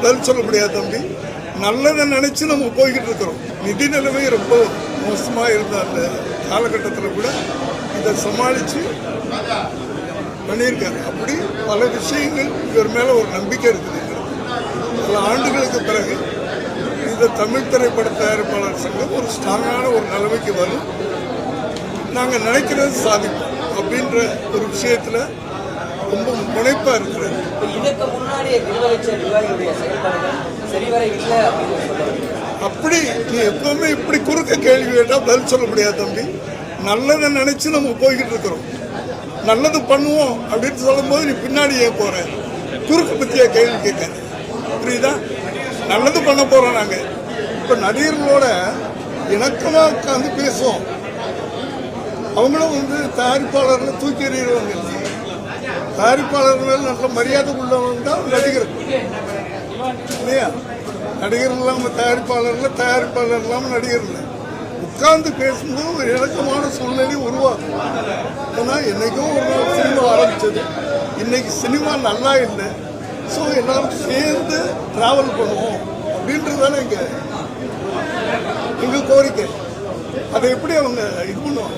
பதில் சொல்ல முடியாது தம்பி. நல்லதை நினைச்சு நம்ம போய்கிட்டு இருக்கிறோம். நிதி நிலைமை ரொம்ப மோசமாக இருந்த அந்த காலகட்டத்தில் கூட இதை சமாளித்து பண்ணியிருக்காரு. அப்படி பல விஷயங்கள் இவர் மேலே ஒரு நம்பிக்கை இருக்குது. பல ஆண்டுகளுக்கு பிறகு இந்த தமிழ் திரைப்பட தயாரிப்பாளர் சங்கம் ஒரு ஸ்ட்ராங்கான ஒரு நிலைமைக்கு வரும். நாங்கள் நினைக்கிறது சாதிப்போம் அப்படின்ற ஒரு விஷயத்தில் ரொம்ப முனைப்பாக இருக்கிறது. இதற்கு முன்னாடி நிர்வகிச்ச நிர்வாகிகளுடைய செயல்பாடுகள் சரிவர இல்லை அப்படின்னு சொல்லுவாங்க. அப்படி நீ எப்பவுமே இப்படி குறுக்க கேள்வி கேட்டால் பதில் சொல்ல முடியாது தம்பி. நல்லதை நினைச்சு நம்ம போய்கிட்டு இருக்கிறோம். நல்லது பண்ணுவோம் அப்படின்னு சொல்லும் போது நீ பின்னாடி ஏன் போற? குறுக்க பற்றியா கேள்வி கேட்க? புரியுதா? நல்லது பண்ண போறோம் நாங்க. இப்ப நடிகர்களோட இணக்கமா உட்காந்து பேசுவோம். அவங்களும் தயாரிப்பாளர்கள் தூக்கி எறிகிறவங்க. தயாரிப்பாளர்கள் நல்ல மரியாதை உள்ளவங்க தான் நடிகர்கள் இல்லையா? நடிகர்கள் இல்லாமல் தயாரிப்பாளர்கள், தயாரிப்பாளர் இல்லாமல் நடிகர்கள் உட்கார்ந்து பேசும்போது ஒரு இணக்கமான சூழ்நிலை உருவாகும். ஏன்னா என்னைக்கும் ஒரு நாள் சினிமா ஆரம்பிச்சது, இன்னைக்கு சினிமா நல்லா இல்லை. ஸோ எல்லாரும் சேர்ந்து டிராவல் பண்ணுவோம் அப்படின்றதான எங்கள் கோரிக்கை. அதை எப்படி அவங்க இது பண்ணுவாங்க?